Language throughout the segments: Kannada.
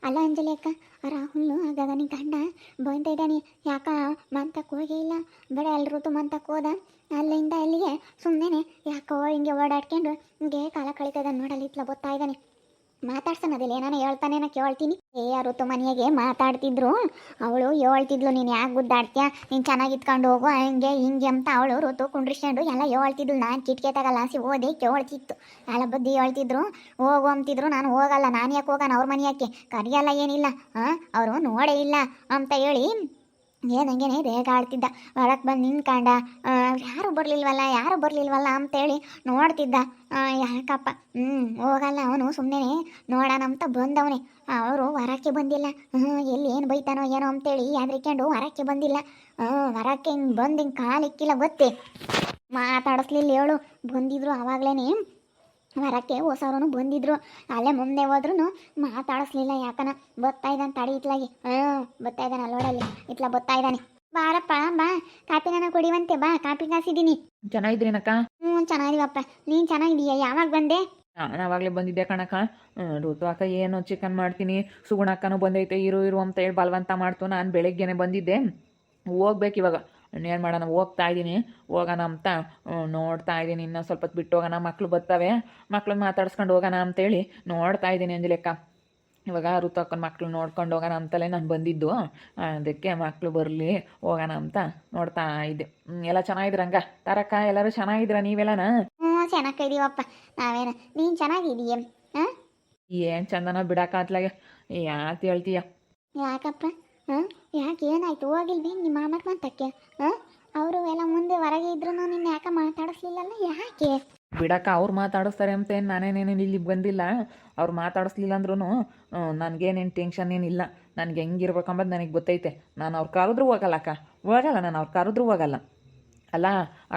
ಅಲ್ಲ ಅಂಜಲಿ ಅಕ್ಕ, ರಾಹುಲ್ನು ಆಗಾಗ ನಿನ್ ಗಂಡ ಬಂದ ಇದ್ದಾನೆ, ಯಾಕ ಮಂತಕ್ಕೆ ಹೋಗೇ ಇಲ್ಲ. ಬರೀ ಎಲ್ರೂ ಮಂತಕ್ಕೆ ಹೋದ, ಅಲ್ಲಿಂದ ಅಲ್ಲಿಗೆ ಸುಮ್ಮನೆ ಯಾಕೋ ಹಿಂಗೆ ಓಡಾಡ್ಕೊಂಡು ಹಿಂಗೆ ಕಾಲ ಕಳೀತದ ನೋಡಲ್ಲಿ ಇತ್ಲ ಗೊತ್ತಾ ಇದ್ದಾನೆ. ಮಾತಾಡ್ಸೋಣದಿಲ್ಲ ಏನಾನ ಹೇಳ್ತಾನೇನ ಕೇಳ್ತೀನಿ. ಯಾರು ಮನೆಯಾಗೆ ಮಾತಾಡ್ತಿದ್ರು, ಅವಳು ಹೇಳ್ತಿದ್ಲು ನೀನು ಯಾಕೆ ಗುದ್ದಾಡ್ತೀಯ, ನೀನು ಚೆನ್ನಾಗಿ ಇತ್ಕೊಂಡು ಹೋಗು ಹಂಗೆ ಹಿಂಗೆ ಅಂತ ಅವಳು ಋತು ಕುಂಡ್ರಿಸ್ಕೊಂಡು ಎಲ್ಲ ಹೇಳ್ತಿದ್ಲು. ನಾನು ಕಿಟಕಿ ತಗಲಾಸಿ ಓದಿ ಕೇಳ್ತಿತ್ತು, ಎಲ್ಲ ಬುದ್ಧಿ ಹೇಳ್ತಿದ್ರು, ಹೋಗು ಅಂತಿದ್ರು. ನಾನು ಹೋಗಲ್ಲ, ನಾನು ಯಾಕೆ ಹೋಗೋಣ ಅವ್ರ ಮನೆಯಾಕೆ, ಕರಿಯಲ್ಲ ಏನಿಲ್ಲ, ಅವರು ನೋಡೇ ಇಲ್ಲ ಅಂತ ಹೇಳಿ ಏನಂಗೇನೆ ರೇಗಾಡ್ತಿದ್ದ. ಹೊರಕ್ಕೆ ಬಂದು ನಿಂತ್ಕೊಂಡ, ಯಾರು ಬರಲಿಲ್ವಲ್ಲ ಅಂತೇಳಿ ನೋಡ್ತಿದ್ದ. ಯಾಕಪ್ಪ ಹೋಗಲ್ಲ ಅವನು, ಸುಮ್ಮನೆ ನೋಡೋಣ ಅಂತ ಬಂದವನೇ. ಅವರು ಹೊರಕ್ಕೆ ಬಂದಿಲ್ಲ. ಎಲ್ಲಿ ಏನು ಬೈತಾನೋ ಏನೋ ಅಂತೇಳಿ ಯಾದ್ರಿಕೊಂಡು ಹೊರಕ್ಕೆ ಬಂದಿಲ್ಲ. ಹೊರಕ್ಕೆ ಹಿಂಗೆ ಬಂದು ಹಿಂಗೆ ಕಾಲಿಕ್ಕಿಲ್ಲ ಗೊತ್ತೇ, ಮಾತಾಡಿಸ್ಲಿಲ್ಲ ಹೇಳು. ಬಂದಿದ್ರು ಆವಾಗಲೇ ಹೊರಕ್ಕೆ ಹೊಸವರು ಬಂದಿದ್ರು, ಅಲ್ಲೇ ಮುಂದೆ ಹೋದ್ರೂ ಮಾತಾಡಿಸ್ಲಿಲ್ಲ. ಯಾಕನ ಬರ್ತಾ ಇದ್ದಾನೆ ತಡಿ ಇತ್ಲಾಗಿ, ಬರ್ತಾ ಇದ್ದಾನೆ ಅಲ್ಲೋಡಲ್ಲಿ ಇತ್ಲ ಬರ್ತಾ ಇದ್ದಾನೆ. ಬಾರಪ್ಪ ಬಾ, ಕಾಪಿನ ಕುಡಿವಂತೆ ಬಾ, ಕಾಪಿ ಕಾಸಿದ್ದೀನಿ. ಚೆನ್ನಾಗಿದ್ರೇನಕ್ಕ? ಚೆನ್ನಾಗಿದೀವಪ್ಪ, ನೀನು ಚೆನ್ನಾಗಿದೀಯ? ಯಾವಾಗ ಬಂದೆ? ನಾನು ಆವಾಗಲೇ ಬಂದಿದ್ದೆ ಕಣಕ್ಕ. ಋತು ಅಕ್ಕ ಏನು ಚಿಕನ್ ಮಾಡ್ತೀನಿ, ಸುಗುಣ ಅಕ್ಕನೂ ಬಂದೈತೆ ಇರು ಅಂತ ಹೇಳಿ ಬಲವಂತ ಮಾಡ್ತು. ನಾನು ಬೆಳಗ್ಗೆನೆ ಬಂದಿದ್ದೆ, ಹೋಗ್ಬೇಕು ಇವಾಗ. ಏನು ಮಾಡೋಣ, ಹೋಗ್ತಾ ಇದ್ದೀನಿ. ಹೋಗೋಣ ಅಂತ ನೋಡ್ತಾ ಇದ್ದೀನಿ. ಇನ್ನೂ ಸ್ವಲ್ಪ ಹೊತ್ತು ಬಿಟ್ಟು ಹೋಗೋಣ, ಮಕ್ಳು ಬರ್ತವೆ, ಮಕ್ಳನ್ನ ಮಾತಾಡ್ಸ್ಕೊಂಡು ಹೋಗೋಣ ಅಂತೇಳಿ ನೋಡ್ತಾ ಇದ್ದೀನಿ ಅಂಜಲಿಕ್ಕ. ಇವಾಗ ಋತು ಅಕ್ಕನ ಮಕ್ಳು ನೋಡ್ಕೊಂಡು ಹೋಗೋಣ ಅಂತಲೇ ನಾನು ಬಂದಿದ್ದು. ಅದಕ್ಕೆ ಮಕ್ಕಳು ಬರಲಿ ಹೋಗೋಣ ಅಂತ ನೋಡ್ತಾ ಇದ್ದೆ. ಎಲ್ಲ ಚೆನ್ನಾಗಿದ್ರಂಗ ತಾರಕ್ಕ? ಎಲ್ಲರೂ ಚೆನ್ನಾಗಿದ್ರ ನೀವೆಲ್ಲನ? ಚೆನ್ನಾಗಿದೀವಪ್ಪ ನಾವೇನ, ನೀನು ಚೆನ್ನಾಗಿದೀಯ? ಏನು ಚಂದನ ಬಿಡಕ್ಕಾತ್ಲಾಗೆ, ಯಾಕೆ ಹೇಳ್ತೀಯ? ಯಾಕಪ್ಪ? ಯಾಕೆ ಏನಾಯ್ತು? ಹೋಗಿಲ್ವಿ ನಿಮ್ಮ ಮಾಮನ ಮಂತಕ್ಕೆ? ಅವರು ಎಲ್ಲ ಮುಂದೆ ಹೊರಗೆ ಇದ್ರು ನಿನ್ನ ಯಾಕೆ ಮಾತಾಡಿಸ್ಲಿಲ್ಲಲ್ಲ, ಯಾಕೆ? ಬಿಡಕ್ಕ, ಅವ್ರು ಮಾತಾಡಿಸ್ತಾರೆ ಅಂತ ಏನು ನಾನೇನೇನು ಇಲ್ಲಿ ಬಂದಿಲ್ಲ. ಅವ್ರು ಮಾತಾಡಿಸ್ಲಿಲ್ಲ ಅಂದ್ರೂ ನನಗೇನೇನು ಟೆನ್ಷನ್ ಏನಿಲ್ಲ. ನನಗೆ ಹೆಂಗಿರ್ಬೇಕಂಬದು ನನಗೆ ಗೊತ್ತೈತೆ. ನಾನು ಅವ್ರು ಕರೆದ್ರೂ ಹೋಗಲ್ಲ ಅಕ್ಕ, ಹೋಗಲ್ಲ. ನಾನು ಅವ್ರು ಕರೆದ್ರೂ ಹೋಗಲ್ಲ. ಅಲ್ಲ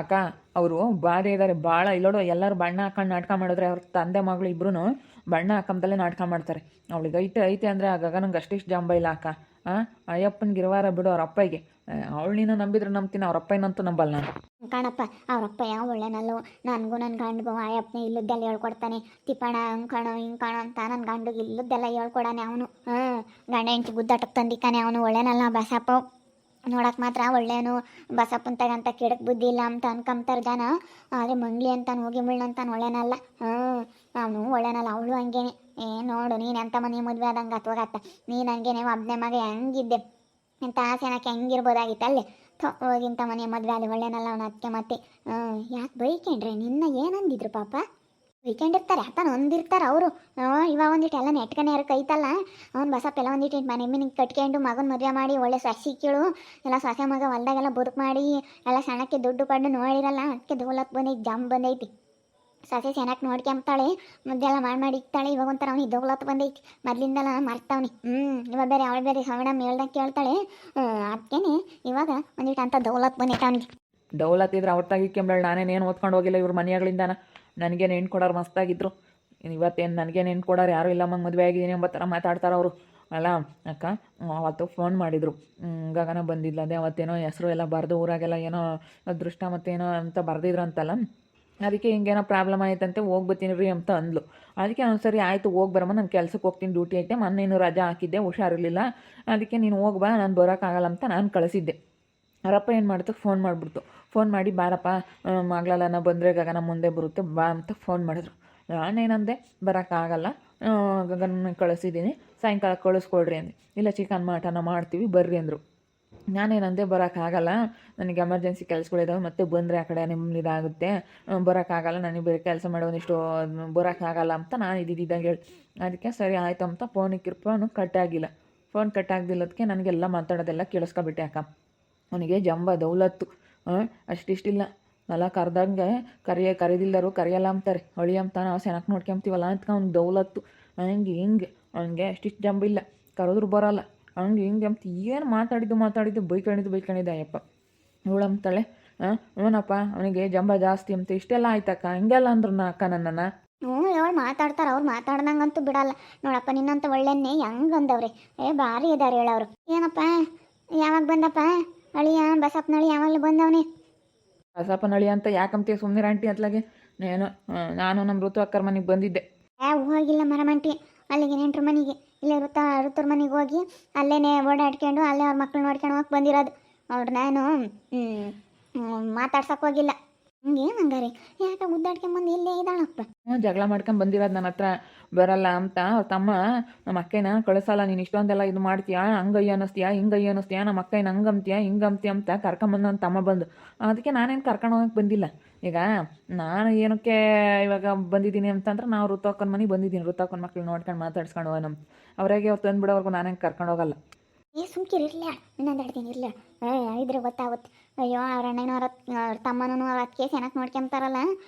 ಅಕ್ಕ, ಅವರು ಬಾಧೆ ಇದ್ದಾರೆ ಭಾಳ. ಇಲ್ಲೋಡು, ಎಲ್ಲರೂ ಬಣ್ಣ ಹಾಕೊಂಡು ನಾಟಕ ಮಾಡಿದ್ರೆ ಅವ್ರ ತಂದೆ ಮಗಳು ಇಬ್ರು ಬಣ್ಣ ಹಾಕೊಂಬದಲ್ಲೇ ನಾಟಕ ಮಾಡ್ತಾರೆ. ಅವಳಿಗೆ ಐತೆ ಅಂದರೆ ಆಗಾಗ ನಂಗೆ ಅಷ್ಟಿಷ್ಟು ಜಂಬ ಇಲ್ಲ ಅಕ್ಕ. ಅಯ್ಯಪ್ಪನಿಗೆ ಇರುವಾರ ಬಿಡು, ಅವ್ರ ಅಪ್ಪಗೆ. ಅವಳು ನೀನು ನಂಬಿದ್ರೆ ನಂಬ್ತೀನಿ, ಅವ್ರ ಅಪ್ಪನಂತೂ ನಂಬಲ್ಲ ನಾನು. ಕಾಣಪ್ಪ, ಅವ್ರಪ್ಪ ಯಾವ ಒಳ್ಳೆನಲ್ಲೋ. ನನಗೂ ನನ್ನ ಗಂಡಿಗೂ ಅಯ್ಯಪ್ಪನೇ ಇಲ್ಲದ್ದೆಲ್ಲ ಹೇಳ್ಕೊಡ್ತಾನೆ. ತಿಪ್ಪಣ ಹಂಗೆ ಕಾಣೋ ಹಿಂಗೆ ಕಾಣೋ ಅಂತ ನನ್ನ ಗಂಡಿಗೆ ಇಲ್ಲದ್ದೆಲ್ಲ ಹೇಳ್ಕೊಡಾನೆ ಅವನು. ಗಂಡ ಹೆಂಡತಿ ಗುದ್ದಾಟಕ್ಕೆ ತಂದಿಕ್ಕಾನೆ ಅವನು. ಒಳ್ಳೆನಲ್ಲ ಬಸಪ್ಪ, ನೋಡಕ್ಕೆ ಮಾತ್ರ ಒಳ್ಳೇನು. ಬಸಪ್ಪಂತಾಗಂತ ಕೆಡಕ್ಕೆ ಬುದ್ಧಿ ಇಲ್ಲ ಅಂತ ಅನ್ಕೊಂತಾರೆ ಜನ, ಆದರೆ ಮಂಗ್ಲಿ ಅಂತಾನು ಹೋಗಿ ಮುಳ್ಳಂತಾನು ಒಳ್ಳೆನಲ್ಲ. ಅವನು ಒಳ್ಳೆನಲ್ಲ, ಅವಳು ಹಂಗೇನೆ. ನೋಡು, ನೀನು ಎಂಥ ಮನೆ ಮದುವೆ ಆದಂಗೆ ಅಥವಾ ನೀನು ಹಂಗೇನೆ ಒಬ್ಬನೇ ಮಗ ಹೆಂಗಿದ್ದೆ ಎಂಥ ಆಸೆನಕ್ಕೆ ಹೆಂಗಿರ್ಬೋದಾಗಿತ್ತು ಅಲ್ಲೇ. ಹೋಗಿಂತ ಮನೆ ಮದುವೆ ಅಲ್ಲಿ ಒಳ್ಳೆನಲ್ಲ ಅವನು. ಅದಕ್ಕೆ ಮತ್ತೆ ಯಾಕೆ ಬೈಕೊಂಡ್ರೆ ನಿನ್ನ ಏನಂದಿದ್ರು ಪಾಪ? ಬೈಕೊಂಡಿರ್ತಾರೆ ಆತ ಹೊಂದಿರ್ತಾರೆ ಅವರು. ಇವಾಗ ಒಂದಿಟ್ಟು ಎಲ್ಲ ನೆಟ್ಕನೆ ಯಾರು ಕೈತಲ್ಲ ಅವ್ನು ಬಸಪ್ಪ. ಎಲ್ಲ ಒಂದಿಟ್ಟು ಮನೆ ಮನೆಗೆ ಕಟ್ಕೊಂಡು ಮಗನ ಮದುವೆ ಮಾಡಿ ಒಳ್ಳೆ ಸಸಿ ಕೀಳು ಎಲ್ಲ ಸೊಸೆ ಮಗ ಹೊಲ್ದಾಗೆಲ್ಲ ಬದುಕು ಮಾಡಿ ಎಲ್ಲ ಸಣ್ಣಕ್ಕೆ ದುಡ್ಡು ಪಡ್ಡು ನೋಡಿರಲ್ಲ. ಅದಕ್ಕೆ ದೌಲತ್ ಬಂದೈತಿ, ಜಂಬ್ ಬಂದೈತಿ. ಸೊಸೆ ಚೆನ್ನಾಗಿ ನೋಡ್ಕೊಂತಾಳೆ, ಮುದ್ದೆಲ್ಲ ಮಾಡಿ ಇಕ್ತಾಳೆ. ಇವಾಗ ಒಂಥರ ಅವ್ನಿಗೆ ದೌಲತ್ ಬಂದೈತಿ, ಮೊದ್ಲಿಂದೆಲ್ಲ ಮರ್ತಾವ್ನಿ. ಇವಾಗ ಬೇರೆ ಅವಳು ಬೇರೆ ಸವಣ ಹೇಳ್ದಂಗೆ ಕೇಳ್ತಾಳೆ. ಅದಕ್ಕೇನೆ ಇವಾಗ ಒಂದಿಟ್ಟು ಅಂತ ದೌಲತ್ ಬಂದೈತೆ ಅವನಿಗೆ. ದೌಲತ್ ಇದ್ರೆ ಅವ್ರ ತಾಗಿಕ್ಕೆಂಬೇಳೆ. ನಾನೇನೇನು ಓದ್ಕೊಂಡು ಹೋಗಿಲ್ಲ ಇವ್ರ ಮನೆಗಳಿಂದಾನ. ನನಗೇನು ಹೆಣ್ಣು ಕೊಡೋರು ಮಸ್ತಾಗಿದ್ರು. ಇವತ್ತೇನು ನನಗೇನು ಹೆಣ್ಣು ಕೊಡೋರು ಯಾರೂ ಇಲ್ಲ, ಮಂಗೆ ಮದುವೆ ಆಗಿದ್ದೀನಿ ಎಂಬ ಥರ ಮಾತಾಡ್ತಾರೆ ಅವರು. ಅಲ್ಲ ಅಕ್ಕ, ಅವತ್ತು ಫೋನ್ ಮಾಡಿದರು, ಗಗನ ಬಂದಿಲ್ಲ ಅದೇ ಅವತ್ತೇನೋ ಹೆಸರು ಎಲ್ಲ ಬರೆದು ಊರಾಗೆಲ್ಲ ಏನೋ ಅದೃಷ್ಟ ಮತ್ತೇನೋ ಅಂತ ಬರೆದಿದ್ರು ಅಂತಲ್ಲ. ಅದಕ್ಕೆ ಹಿಂಗೇನೋ ಪ್ರಾಬ್ಲಮ್ ಆಯ್ತಂತೆ, ಹೋಗ್ಬತ್ತೀನಿ ರೀ ಅಂತ ಅಂದ್ಲು. ಅದಕ್ಕೆ ಅವ್ನು ಸರಿ ಆಯಿತು ಹೋಗಿ ಬರಮ್ಮ, ನಾನು ಕೆಲ್ಸಕ್ಕೆ ಹೋಗ್ತೀನಿ, ಡ್ಯೂಟಿ ಐತೆ, ಮೊನ್ನೇನು ರಜಾ ಹಾಕಿದ್ದೆ, ಹುಷಾರಿರಲಿಲ್ಲ, ಅದಕ್ಕೆ ನೀನು ಹೋಗ್ಬಾ, ನಾನು ಬರೋಕ್ಕಾಗಲ್ಲ ಅಂತ ನಾನು ಕಳಿಸಿದ್ದೆ. ಅವರಪ್ಪ ಏನು ಮಾಡ್ತು, ಫೋನ್ ಮಾಡಿಬಿಡ್ತು. ಫೋನ್ ಮಾಡಿ ಬಾರಪ್ಪ ಮಗಳನ್ನ ಬಂದರೆ ಗಗನ ಮುಂದೆ ಬರುತ್ತೆ ಬಾ ಅಂತ ಫೋನ್ ಮಾಡಿದ್ರು. ನಾನೇನಂದೆ, ಬರೋಕ್ಕಾಗಲ್ಲ, ಗಗನ ಕಳಿಸಿದ್ದೀನಿ, ಸಾಯಂಕಾಲ ಕಳಿಸ್ಕೊಳ್ರಿ ಅಂದೆ. ಇಲ್ಲ ಚಿಕನ್ ಮಟನ ಮಾಡ್ತೀವಿ ಬರ್ರಿ ಅಂದರು. ನಾನೇನಂದೆ, ಬರೋಕ್ಕಾಗಲ್ಲ, ನನಗೆ ಎಮರ್ಜೆನ್ಸಿ ಕೆಲಸಗಳಿದಾವೆ, ಮತ್ತೆ ಬಂದರೆ ಆ ಕಡೆ ನಿಮ್ಮ ಇದಾಗುತ್ತೆ, ಬರೋಕ್ಕಾಗಲ್ಲ, ನನಗೆ ಬೇರೆ ಕೆಲಸ ಮಾಡೋನಿಷ್ಟು ಬರೋಕ್ಕಾಗಲ್ಲ ಅಂತ ನಾನು ಇದ್ದಿದ್ದಾಗ ಹೇಳಿ. ಅದಕ್ಕೆ ಸರಿ ಆಯಿತು ಅಂತ ಫೋನು ಕಟ್ಟಾಗಿಲ್ಲ. ಫೋನ್ ಕಟ್ಟಾಗ್ದಿಲ್ಲದಕ್ಕೆ ನನಗೆಲ್ಲ ಮಾತಾಡೋದೆಲ್ಲ ಕೇಳಿಸ್ಕೊಬಿಟ್ಟೆ ಅಕ್ಕ. ಅವನಿಗೆ ಜಂಬ ದೌಲತ್ತು ಅಷ್ಟಿಷ್ಟಿಲ್ಲ. ಎಲ್ಲ ಕರೆದಂಗೆ ಕರೆದಿಲ್ಲರು ಕರೆಯಲ್ಲ ಅಂತಾರೆ, ಹೊಳಿ ಅಂತ ನಾವು ಸೆನಕ್ಕೆ ನೋಡ್ಕೊಂತೀವಲ್ಲ ಅಂತ ಅವ್ನು ದೌಲತ್ತು. ಹಿಂಗೆ ಅವನಿಗೆ ಅಷ್ಟಿಷ್ಟು ಜಂಬ ಇಲ್ಲ, ಕರೆದ್ರು ಬರೋಲ್ಲ, ಹಂಗೆ ಹಿಂಗೆ ಅಂತ ಏನು ಮಾತಾಡಿದ್ದು ಬೈಕೊಂಡಿದ್ದೆ ಅಯ್ಯಪ್ಪ. ಇವಳಂತಾಳೆ ಹ್ಞೂನಪ್ಪ ಅವನಿಗೆ ಜಂಬ ಜಾಸ್ತಿ ಅಂತ. ಇಷ್ಟೆಲ್ಲ ಆಯ್ತಕ್ಕ, ಹಿಂಗೆಲ್ಲ ಅಂದ್ರು ಅಕ್ಕ ನನ್ನನ್ನು. ಹೇಳು ಮಾತಾಡ್ತಾರೆ, ಅವ್ರು ಮಾತಾಡ್ದಂಗಂತೂ ಬಿಡಲ್ಲ. ನೋಡಪ್ಪ ನಿನ್ನಂತ ಒಳ್ಳೆನ್ನೇ ಹೆಂಗೆ ಬಂದವ್ರೆ, ಭಾರಿ ಇದ್ದಾರೆ ಹೇಳೋರು. ಏನಪ್ಪ ಯಾವಾಗ ಬಂದಪ್ಪ ಅಳಿಯ? ಬಸಪ್ಪನಳಿ ಯಾವಾಗಲೂ ಬಂದವನೇ. ಬಸಪ್ಪನಳಿ ಅಂತ ಯಾಕಂತೀಯ ಸುಮ್ಮನೆ ಆಂಟಿ ಅತ್ಲಾಗೆ. ನಾನು ನಮ್ಮ ಋತು ಅಕ್ಕರ ಮನೆಗೆ ಬಂದಿದ್ದೆ. ಹೋಗಿಲ್ಲ ಮರಮಂಟಿ, ಅಲ್ಲಿಗೆ ನೆಂಟ್ರ ಮನೆಗೆ. ಇಲ್ಲೇ ಋತುರ ಮನೆಗೆ ಹೋಗಿ ಅಲ್ಲೇ ಓಡಾಡ್ಕೊಂಡು ಅಲ್ಲೇ ಅವ್ರ ಮಕ್ಳು ನೋಡ್ಕೊಂಡು ಹೋಗಿ ಬಂದಿರೋದು. ಅವ್ರು ನಾನು ಮಾತಾಡ್ಸಕ್ಕೆ ಹೋಗಿಲ್ಲ. ಏನು ಹಂಗಾರೆ ಯಾಕೆ ಮುದ್ದಾಡ್ಕೊಂಬಂದು ಇಲ್ಲೇ ಇದ್ದಾಳಪ್ಪ. ಜಗಳ ಮಾಡ್ಕೊಂಡು ಬಂದಿರೋದು ನನ್ನ ಹತ್ರ ಬರಲ್ಲ ಅಂತ ಅವ್ರ ತಮ್ಮ ನಮ್ಮ ಅಕ್ಕನ ಕಳಿಸಲ್ಲ, ನೀನು ಇಷ್ಟೊಂದೆಲ್ಲ ಇದು ಮಾಡ್ತೀಯಾ, ಹಂಗಯ್ಯ ಅನ್ನಿಸ್ತೀಯಾ ಹಿಂಗಯ್ಯ ಅನ್ನಿಸ್ತೀಯಾ, ನಮ್ಮ ಅಕ್ಕನ ಹಂಗಂತೀಯಾ ಹಿಂಗಂತೀಯ ಅಂತ ಕರ್ಕೊಂಬಂದು ನನ್ನ ತಮ್ಮ ಬಂದು. ಅದಕ್ಕೆ ನಾನೇನು ಕರ್ಕೊಂಡು ಹೋಗಕ್ಕೆ ಬಂದಿಲ್ಲ. ಈಗ ನಾನು ಏನಕ್ಕೆ ಇವಾಗ ಬಂದಿದ್ದೀನಿ ಅಂತಂದ್ರೆ ನಾವು ಋತುಕ್ಕನ ಮನೆಗೆ ಬಂದಿದ್ದೀನಿ, ಋತುಕ್ಕನ ಮಕ್ಳು ನೋಡ್ಕೊಂಡು ಮಾತಾಡ್ಸ್ಕೊಂಡು ಹೋಗೋಣ. ಅವ್ರಾಗೆ ಅವ್ರು ತಂದುಬಿಡೋವರೆಗೂ ನಾನೇನು ಕರ್ಕೊಂಡು ಹೋಗಲ್ಲ. ಸುಮ್ಕಿರಿ ಇರಲಿಲ್ಲ, ಇನ್ನೊಂದು ಹೇಳ್ತೀನಿ ಇರಲಿಲ್ಲ. ಇದ್ರೆ ಗೊತ್ತಾಗುತ್ತೆ. ಅಯ್ಯೋ ಅವ್ರ ಅಣ್ಣನೂ ಅವ್ರ ತಮ್ಮನೂ ಅವ್ರ ಅದಕ್ಕೆ ಚೆನ್ನಾಗಿ ನೋಡ್ಕೊಂತಾರಲ್ಲ,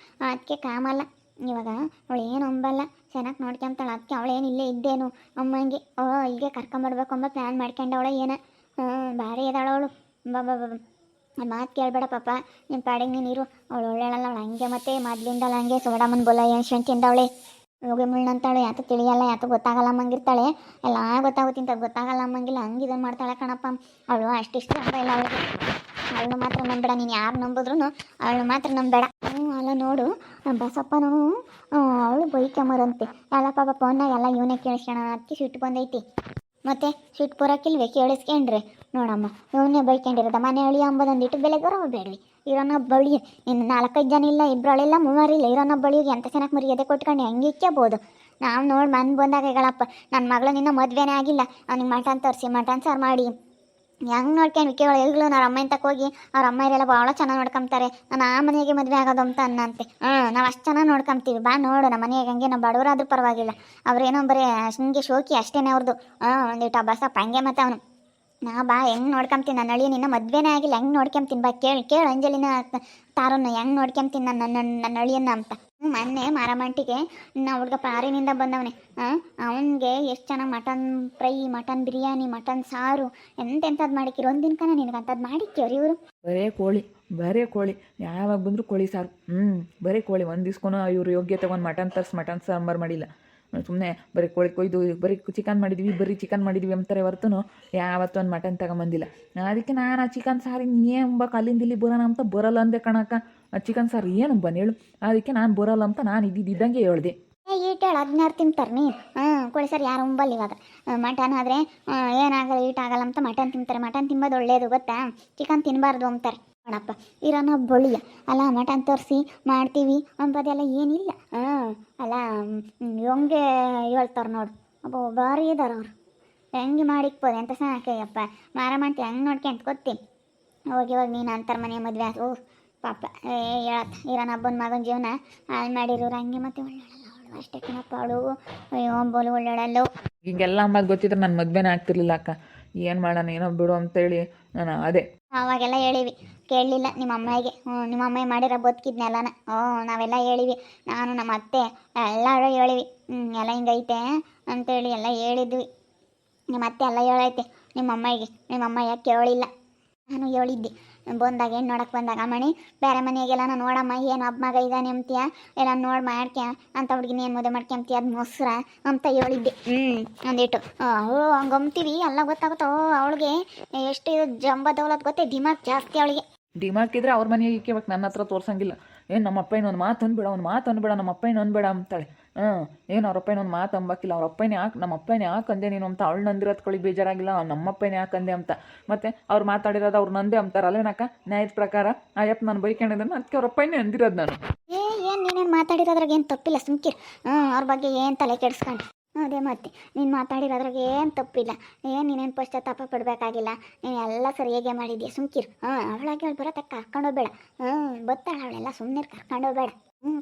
ಅದಕ್ಕೆ ಕಾಮಲ್ಲ. ಇವಾಗ ಅವಳು ಏನು ಅಂಬಲ್ಲ, ಚೆನ್ನಾಗಿ ನೋಡ್ಕೊಂತಾಳೆ. ಅದಕ್ಕೆ ಅವಳೇನು ಇಲ್ಲೇ ಇದ್ದೇನು ಅಮ್ಮಂಗೆ ಇಲ್ಲಿಗೆ ಕರ್ಕೊಂಬರ್ಬೇಕು ಅಂಬ ಪ್ಲ್ಯಾನ್ ಮಾಡ್ಕೊಂಡವಳ ಏನು. ಭಾರಿ ಇದ್ದಾಳು ಅವಳು. ಮಾತು ಕೇಳಬೇಡ ಪಾಪ, ನಿಮ್ಮ ಪಾಡಿಗೆ ನೀರು. ಅವಳು ಒಳ್ಳೆಯಲ್ಲ, ಅವಳು ಹಂಗೆ ಮತ್ತೆ ಮೊದಲಿಂದಲ್ಲ ಹಂಗೆ ಸೋಡಮ್ಮನ ಬೋಲ ಏನು ತಿಂದವಳೆ. ಹೋಗಿ ಮುಳ್ಳಂತಾಳೆ, ಯಾತು ತಿಳಿಯಲ್ಲ, ಯಾತು ಗೊತ್ತಾಗಲ್ಲ ಅಮ್ಮಂಗಿರ್ತಾಳೆ. ಎಲ್ಲ ಗೊತ್ತಾಗುತ್ತಿಂತ ಗೊತ್ತಾಗಲ್ಲ ಅಮ್ಮಂಗಿಲ್ಲ, ಹಂಗೆ ಇದನ್ನು ಮಾಡ್ತಾಳೆ ಕಣಪ್ಪ ಅವಳು. ಅಷ್ಟಿಷ್ಟು ಅಂತ ಇಲ್ಲ ಅವಳಿಗೆ. ಅವಳು ಮಾತ್ರ ನಂಬೇಡ, ನೀನು ಯಾರು ನಂಬಿದ್ರು ಅವಳು ಮಾತ್ರ ನಂಬೇಡ. ಅಲ್ಲ ನೋಡು ಬಸಪ್ಪನೂ ಅವಳು ಬೈಕಮ್ಮರಂತೆ ಎಲ್ಲ ಪಾಪ ಫೋನ್ನಾಗ ಎಲ್ಲ ಇವನೇ ಕೇಳಿಸ್ಕೊಳ. ಅದಕ್ಕೆ ಸಿಟ್ಟು ಬಂದೈತಿ. ಮತ್ತೆ ಸಿಟ್ಟು ಬರೋಕ್ಕಿಲ್ವೇ ಕೇಳಿಸ್ಕೊಂಡ್ರೆ. ನೋಡಮ್ಮ ಇವನ್ನೇ ಬೈಕೊಂಡಿರೋದ ಮನೆ ಅಳಿ ಅಂಬೋದೊಂದಿಟ್ಟು ಬೆಲೆ ಗೌರವ ಬೇಡವಿ. ಇರೋನ ಬಳಿ ಇನ್ನು 4-5 ಜನ ಇಲ್ಲ, ಇಬ್ಬರಳಿಲ್ಲ, ಮೂವರಿಲ್ಲ, ಇರೋನ ಬಳಿಗೆ ಎಂತ ಚೆನ್ನಾಗಿ ಮರ್ಯಾದೆ ಕೊಟ್ಕೊಂಡು ಹೆಂಗೆ ಇಕ್ಕಬೋದು. ನಾವು ನೋಡಿ ಮನೆ ಬಂದಾಗ ಹೇಳಪ್ಪ, ನನ್ನ ಮಗಳು ನಿನ್ನ ಮದುವೆನೇ ಆಗಿಲ್ಲ, ಅವ್ನಿಗೆ ಮಟನ್ ತರಿಸಿ ಮಟನ್ ಸಾರು ಮಾಡಿ ಹೆಂಗೆ ನೋಡ್ಕೊಂಡು ಕೇಳೋ. ಈಗಲೂ ಅವ್ರ ಅಮ್ಮ ತಕ್ಕ ಹೋಗಿ ಅವ್ರ ಅಮ್ಮರೆಲ್ಲ ಭಾಳ ಚೆನ್ನಾಗಿ ನೋಡ್ಕೊಂತಾರೆ. ನಾನು ಆ ಮನೆಗೆ ಮದುವೆ ಆಗೋದು ಅಂತ ಅನ್ನಂತೆ. ನಾವು ಅಷ್ಟು ಚೆನ್ನಾಗಿ ನೋಡ್ಕೊಂತೀವಿ. ಬಾ ನೋಡು ನಮ್ಮ ಮನೆಗೆ ಹಂಗೆ ನಾವು ಬಡವರಾದ್ರೂ ಪರವಾಗಿಲ್ಲ. ಅವ್ರೇನೋ ಬರೀ ಹಿಂಗೆ ಶೋಕಿ ಅಷ್ಟೇ ಅವ್ರದ್ದು. ಒಂದಿಟ್ಟು ಬಸಪ್ಪ ಹಂಗೆ ಮತ್ತು ಅವನು. ನಾ ಬಾ ಹೆಂಗೆ ನೋಡ್ಕೊಂತೀನಿ ನನ್ನ ಅಳಿ, ನಿನ್ನ ಮದುವೆನೇ ಆಗಿಲ್ಲ ಹೆಂಗೆ ನೋಡ್ಕೊಂತೀನಿ ಬಾ ಕೇಳು ಅಂಜಲಿನ ತಾರನ್ನ ಹೆಂಗೆ ನೋಡ್ಕೊಂತೀನಿ ನನ್ನ ಅಳಿಯನ್ನ ಅಂತ. ಮೊನ್ನೆ ಮಾರಮಂಟಿಗೆ ನಾ ಹುಡುಗ ಪಾರಿನಿಂದ ಬಂದವನೇ. ಅವನಿಗೆ ಎಷ್ಟು ಚೆನ್ನಾಗಿ mutton fry, mutton biryani, mutton ಸಾರು ಎಂತೆಂಥದ್ದು ಮಾಡಿಕ್ಕಿರು. ಒಂದಿನ ಕಣ ನಿನಗಂಥದ್ದು ಮಾಡಿಕ್ಕಿವ್ರಿ ಇವರು. ಬರೇ ಕೋಳಿ ಯಾವಾಗ ಬಂದರೂ ಕೋಳಿ ಸಾರು. ಬರೀ ಕೋಳಿ. ಒಂದು ದಿವ್ಸಕ್ಕೂ ಇವ್ರು ಯೋಗ್ಯತೆ ಒಂದು ಮಟನ್ ತರಿಸಿ ಮಟನ್ ಸಾಂಬಾರು ಮಾಡಿಲ್ಲ. ಸುಮ್ಮನೆ ಬರೀ ಕೋಳಿ ಕೊಯ್ದು ಬರೀ ಚಿಕನ್ ಮಾಡಿದ್ವಿ ಅಂತಾರೆ ಹೊರತು ಯಾವತ್ತೂ ಒಂದು ಮಟನ್ ತಗೊಂಬಂದಿಲ್ಲ. ಅದಕ್ಕೆ ನಾನು ಆ ಚಿಕನ್ ಸಾರು ಏನ್ಬಕ್ಕೆ ಅಲ್ಲಿಂದ ಇಲ್ಲಿ ಬರೋಣ ಅಂತ ಬರಲ್ಲ ಅಂದೆ ಕಣಕ್ಕ. ಆ ಚಿಕನ್ ಸಾರು ಏನು ಹೇಳು. ಅದಕ್ಕೆ ನಾನು ಬರೋಲ್ಲ ಅಂತ ನಾನು ಇದ್ದಿದ್ದಂಗೆ ಹೇಳ್ದೆ. ಈಟೇಳು 16 ತಿಂತಾರೆ ನೀನು. ಕೋಳಿ ಸಾರು ಯಾರು ಉಂಬಲ್ಲ ಇವಾಗ. ಮಟನ್ ಆದರೆ ಏನಾಗಲ್ಲ, ಈಟಾಗಲ್ಲ ಅಂತ ಮಟನ್ ತಿಂತಾರೆ. ಮಟನ್ ತಿಂಬೋದು ಒಳ್ಳೇದು ಗೊತ್ತಾ, ಚಿಕನ್ ತಿನ್ನಬಾರ್ದು ಅಂತಾರೆ. ನೋಡಪ್ಪ ಇರೋನ ಬಳಿಯ ಅಲ್ಲ ಮಟನ್ ತರಿಸಿ ಮಾಡ್ತೀವಿ ಅಂಬೋದೆಲ್ಲ ಏನಿಲ್ಲ. ಅಲ್ಲ ಹೆಂಗೆ ಹೇಳ್ತಾರೆ ನೋಡು. ಅಬ್ಬೋ ಭಾರಿ ಇದಾರೆ ಅವ್ರು. ಹೆಂಗೆ ಮಾಡಿಕ್ಬೋದು ಎಂತ ಸಾಕಯ್ಯಪ್ಪ. ಮಾರಮಂಟಿ ಹೆಂಗೆ ನೋಡ್ಕೊಂತ ಗೊತ್ತೀನಿ. ಹೋಗಿ ನೀನು ಅಂತಾರೆ ಮನೆ ಮದುವೆ ಓ ಪಾಪ ಹೇಳತ್ತ. ಇರೋನ ಹಬ್ಬನ ಮಗನ ಜೀವನ ಹಾಳು ಮಾಡಿರೋರು ಹಂಗೆ. ಮತ್ತೆ ಒಳ್ಳೆಯಲ್ಲ ಅವಳು ಅಷ್ಟೇ ಕಣಪ್ಪ. ಅವಳು ಅಯ್ಯೋ ಬೋಲು ಒಳ್ಳೆಯಳಲ್ಲೋ. ಹಿಂಗೆಲ್ಲ ಅಮ್ಮಗೆ ಗೊತ್ತಿದ್ರೆ ನನ್ನ ಮದುವೆನೇ ಆಗ್ತಿರ್ಲಿಲ್ಲ ಅಕ್ಕ. ಏನು ಮಾಡೋಣ ಏನೋ ಬಿಡು ಅಂತೇಳಿ ನಾನು ಅದೇ ಅವಾಗೆಲ್ಲ ಹೇಳಿವಿ, ಕೇಳಲಿಲ್ಲ ನಿಮ್ಮ ಅಮ್ಮಗೆ. ನಿಮ್ಮ ಅಮ್ಮ ಮಾಡಿರೋ ಬದುಕಿದ್ನೆಲ್ಲನ ನಾವೆಲ್ಲ ಹೇಳಿವಿ. ನಾನು ನಮ್ಮ ಅತ್ತೆ ಎಲ್ಲರೂ ಹೇಳಿವಿ. ಎಲ್ಲ ಹಿಂಗೈತೆ ಅಂತೇಳಿ ಎಲ್ಲ ಹೇಳಿದ್ವಿ. ನಿಮ್ಮ ಅತ್ತೆ ಎಲ್ಲ ಹೇಳೈತೆ ನಿಮ್ಮ ಅಮ್ಮ ಯಾಕೆ ಕೇಳಿಲ್ಲ. ನಾನು ಹೇಳಿದ್ದೆ ಬಂದಾಗ ಏನು ನೋಡಕ್ಕೆ ಬಂದಾಗ ಮಣಿ ಬೇರೆ ಮನೆಗೆಲ್ಲ ನಾನು ನೋಡಮ್ಮ ಏನು ಹಬ್ಬ ಮಗ ಇದ್ದಾನೆ ಅಂತೀಯ, ಎಲ್ಲ ನೋಡಿ ಮಾಡ್ಕ್ಯ ಅಂತ ಹುಡುಗಿನ ಏನು ಮದುವೆ ಮಾಡ್ಕೊಂತೀಯ ಅದು ಮೊಸರ ಅಂತ ಹೇಳಿದ್ದೆ. ಅಂದಿಟ್ಟು ಅವಳು ಹಂಗೆ ಅಂತೀವಿ ಎಲ್ಲ ಗೊತ್ತಾಗುತ್ತೋ. ಅವಳಿಗೆ ಎಷ್ಟು ಜಂಬ ದೌಲತ್ ಗೊತ್ತೇ, ದಿಮಾಕ್ ಜಾಸ್ತಿ ಅವಳಿಗೆ. ಡಿಮಾಕಿದ್ರೆ ಅವ್ರ ಮನೆಗೆ ಇಕ್ಕಿಬೇಕು, ನನ್ನ ಹತ್ರ ತೋರ್ಸಂಗಿಲ್ಲ. ಏನು ನಮ್ಮ ಅಪ್ಪ ಇನ್ನೊಂದು ಮಾತು ಅಂದ್ಬೇಡ ನಮ್ಮ ಅಪ್ಪ ಇನ್ನೊಂದು ಅಂತಾಳೆ. ಏನು ಅವ್ರ ಅಪ್ಪ ಇನ್ನೊಂದು ಮಾತು ಅಂಬಾಕಿಲ್ಲ. ಅವ್ರ ಅಪ್ಪನೇ ನಮ್ಮ ಅಪ್ಪನೇ ಅಂದೆ ನೀನು ಅಂತ ಅವಳು ನಂದಿರೋದ್ಕೊಳ್ಳಿ ಬೇಜಾರಾಗಿಲ್ಲ. ನಮ್ಮ ಅಪ್ಪನೇ ಅಂದೆ ಅಂತ ಮತ್ತೆ ಅವ್ರು ಮಾತಾಡಿರೋದು ಅವ್ರು ನಂದೇ ಅಂತಾರಲ್ಲೇನಕ್ಕ. ನ್ಯಾಯದ ಪ್ರಕಾರ ಅಯ್ಯಪ್ಪ ನಾನು ಬೈಕೊಂಡಿದ್ದಾನೆ, ಅದಕ್ಕೆ ಅವ್ರ ಅಪ್ಪನೇ ಅಂದಿರೋದು ನಾನು. ಏನು ನೀನೇನು ಮಾತಾಡಿರೋದ್ರಾಗ ಏನು ತಪ್ಪಿಲ್ಲ, ಸುಮ್ಕಿರ್. ಅವ್ರ ಬಗ್ಗೆ ಏನು ತಲೆ ಕೆಡಿಸ್ಕೊಂಡು. ಅದೇ ಮತ್ತೆ ನೀನು ಮಾತಾಡಿರೋದ್ರಾಗ ಏನು ತಪ್ಪಿಲ್ಲ. ನೀನೇನು ಪಶ್ಚಾತ್ತಾಪ ಪಡಬೇಕಾಗಿಲ್ಲ. ನೀನು ಎಲ್ಲ ಸರಿಯಾಗೆ ಮಾಡಿದ್ಯಾ, ಸುಮ್ಕಿರು. ಅವಳಾಗಿ ಅವಳು ಬರೋತಕ್ಕ ಕರ್ಕೊಂಡೋಗ್ಬೇಡ. ಗೊತ್ತಾಳ ಅವಳೆಲ್ಲ, ಸುಮ್ಮನೆ ಕರ್ಕೊಂಡೋಗ್ಬೇಡ.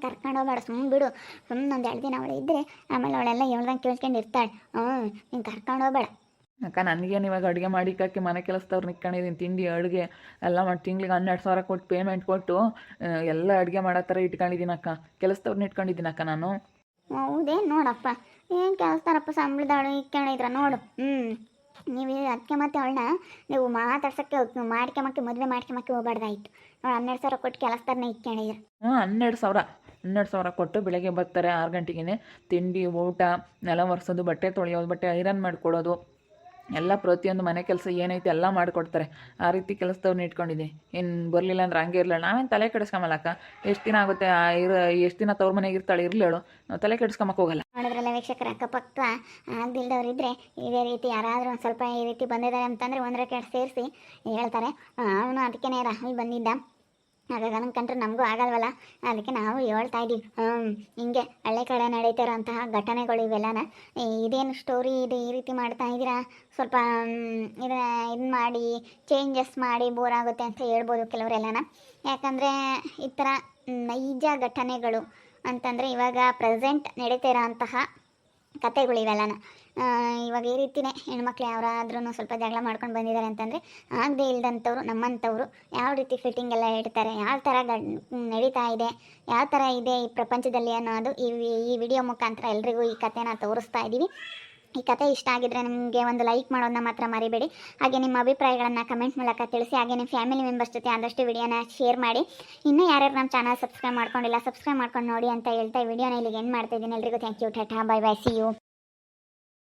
ಕರ್ಕೊಂಡೋಗ್ಬೇಡ, ಸುಮ್ಮನೆ ಬಿಡು. ಸುಮ್ಮನೆ ಒಂದು 2 ದಿನ ಅವಳು ಇದ್ದರೆ ಆಮೇಲೆ ಅವಳೆಲ್ಲ ಹೇಳ್ದಂಗೆ ಕೇಳ್ಕೊಂಡು ಇರ್ತಾಳೆ. ನೀನು ಕರ್ಕೊಂಡೋಗ್ಬೇಡ ಅಕ್ಕ. ನನಗೇನು ಇವಾಗ ಅಡುಗೆ ಮಾಡಿದ್ದಕ್ಕೆ ಮನೆ ಕೆಲಸದವ್ರು ನಿಕ್ಕೊಂಡಿದ್ದೀನಿ. ತಿಂಡಿ ಅಡುಗೆ ಎಲ್ಲ ಮಾಡಿ ತಿಂಗ್ಳಿಗೆ 12,000 ಕೊಟ್ಟು ಪೇಮೆಂಟ್ ಕೊಟ್ಟು ಎಲ್ಲ ಅಡುಗೆ ಮಾಡೋ ಥರ ಇಟ್ಕೊಂಡಿದ್ದೀನಿ ಅಕ್ಕ. ಕೆಲಸದವ್ರನ್ನ ಇಟ್ಕೊಂಡಿದ್ದೀನಿ ಅಕ್ಕ ನಾನು. ಹೌದೇನು ನೋಡಪ್ಪ, ಏನು ಕೆಲಸ್ತಾರಪ್ಪ ಸಂಬಳದವಳು ಇಟ್ಕೊಂಡಿದ್ರ ನೋಡು. ನೀವು ಅದಕ್ಕೆ ಮತ್ತೆ ಅವಳನ್ನ ನೀವು ಮಾತಾಡ್ಸೋಕ್ಕೆ ಮದುವೆ ಮಾಡ್ಕೊಂಬಕ್ಕೆ ಹೋಗ್ಬಾರ್ದಾಯ್ತು. ಅವಳು 12,000 ಕೊಟ್ಟು ಕೆಲಸದಾರನ್ನ ಇಟ್ಕೊಂಡಿದ್ರು. 12,000 ಕೊಟ್ಟು ಬೆಳಗ್ಗೆ ಬರ್ತಾರೆ 6 ಗಂಟೆಗೆ. ತಿಂಡಿ ಊಟ ನೆಲ ಒರೆಸೋದು, ಬಟ್ಟೆ ತೊಳೆಯೋದು, ಬಟ್ಟೆ ಐರನ್ ಮಾಡಿಕೊಡೋದು ಎಲ್ಲ ಪ್ರತಿಯೊಂದು ಮನೆ ಕೆಲಸ ಏನೈತೆ ಎಲ್ಲ ಮಾಡಿಕೊಡ್ತಾರೆ. ಆ ರೀತಿ ಕೆಲಸದವ್ರನ್ನ ಇಟ್ಕೊಂಡಿದ್ದೀನಿ. ಇನ್ನು ಬರಲಿಲ್ಲ ಅಂದ್ರೆ ಹಂಗೆ ಇರಲಿಲ್ಲ, ನಾವೇನು ತಲೆ ಕೆಡಿಸ್ಕೊಂಬಲ್ಲಕ್ಕ. ಎಷ್ಟು ದಿನ ಆಗುತ್ತೆ ಎಷ್ಟು ದಿನ ತವ್ರ ಮನೆಗೆ ಇರ್ತಾಳೆ ಇರಲೇಳು, ನಾವು ತಲೆ ಕೆಡಿಸ್ಕೊಂಬಕ್ಕೆ ಹೋಗಲ್ಲ. ನೋಡಿದ್ರಲ್ಲ ವೀಕ್ಷಕರ, ಅಕ್ಕಪಕ್ಕ ಆಗದಿಲ್ದವ್ರು ಇದ್ದರೆ ಇದೇ ರೀತಿ ಯಾರಾದರೂ ಒಂದು ಸ್ವಲ್ಪ ಈ ರೀತಿ ಬಂದಿದ್ದಾರೆ ಅಂತಂದರೆ ಒಂದರ ಕೆಟ್ಟು ಸೇರಿಸಿ ಹೇಳ್ತಾರೆ. ಅವನು ಅದಕ್ಕೇ ರಾಹುಲ್ ಬಂದಿದ್ದ, ಹಾಗಾಗಿ ನನ್ನ ಕಂಡ್ರೆ ನಮಗೂ ಆಗಲ್ವಲ್ಲ, ಅದಕ್ಕೆ ನಾವು ಹೇಳ್ತಾ ಇದ್ದೀವಿ. ಹಿಂಗೆ ಹಳ್ಳಿ ಕಡೆ ನಡೀತಿರೋಂತಹ ಘಟನೆಗಳು ಇವೆಲ್ಲನ, ಇದೇನು ಸ್ಟೋರಿ ಇದು ಈ ರೀತಿ ಮಾಡ್ತಾ ಇದ್ದೀರಾ, ಸ್ವಲ್ಪ ಇದು ಮಾಡಿ ಚೇಂಜಸ್ ಮಾಡಿ ಬೋರ್ ಆಗುತ್ತೆ ಅಂತ ಹೇಳ್ಬೋದು ಕೆಲವರೆಲ್ಲನ. ಯಾಕಂದರೆ ಈ ಥರ ನೈಜ ಘಟನೆಗಳು ಅಂತಂದರೆ ಇವಾಗ ಪ್ರೆಸೆಂಟ್ ನಡೀತಾ ಇರೋಂತಹ ಕತೆಗಳು ಇವೆಲ್ಲನ. ಇವಾಗ ಈ ರೀತಿಯೇ ಹೆಣ್ಮಕ್ಳು ಯಾರಾದ್ರೂ ಸ್ವಲ್ಪ ಜಗಳ ಮಾಡ್ಕೊಂಡು ಬಂದಿದ್ದಾರೆ ಅಂತಂದರೆ ಆಗದೆ ಇಲ್ದಂಥವ್ರು ನಮ್ಮಂಥವ್ರು ಯಾವ ರೀತಿ ಫಿಟ್ಟಿಂಗ್ ಎಲ್ಲ ಇಡ್ತಾರೆ, ಯಾವ ಥರ ನಡೀತಾ ಇದೆ, ಯಾವ ಥರ ಇದೆ ಈ ಪ್ರಪಂಚದಲ್ಲಿ ಅನ್ನೋದು ಈ ವಿಡಿಯೋ ಮುಖಾಂತರ ಎಲ್ರಿಗೂ ಈ ಕಥೆನ ತೋರಿಸ್ತಾ ಇದ್ದೀವಿ. ಈ ಕತೆ ಇಷ್ಟ ಆಗಿದ್ರೆ ನಿಮಗೆ ಒಂದು ಲೈಕ್ ಮಾಡೋದನ್ನ ಮಾತ್ರ ಮರಿಬೇಡಿ. ಹಾಗೆ ನಿಮ್ಮ ಅಭಿಪ್ರಾಯಗಳನ್ನು ಕಮೆಂಟ್ ಮೂಲಕ ತಿಳಿಸಿ. ಹಾಗೆ ನಿಮ್ಮ ಫ್ಯಾಮಿಲಿ ಮೆಂಬರ್ಸ್ ಜೊತೆ ಆದಷ್ಟು ವಿಡಿಯೋನ ಶೇರ್ ಮಾಡಿ. ಇನ್ನೂ ಯಾರ್ಯಾರು ನಮ್ಮ ಚಾನಲ್ ಸಬ್ಸ್ಕ್ರೈಬ್ ಮಾಡ್ಕೊಂಡಿಲ್ಲ ಸಬ್ಸ್ಕ್ರೈಬ್ ಮಾಡ್ಕೊಂಡು ನೋಡಿ ಅಂತ ಹೇಳ್ತಾ ಈ ವಿಡಿಯೋನ ಇಲ್ಲಿಗೆ ಎಂಡ್ ಮಾಡ್ತಾ ಇದ್ದೀನಿ. ಎಲ್ರಿಗೂ thank you, tata, bye bye, see you.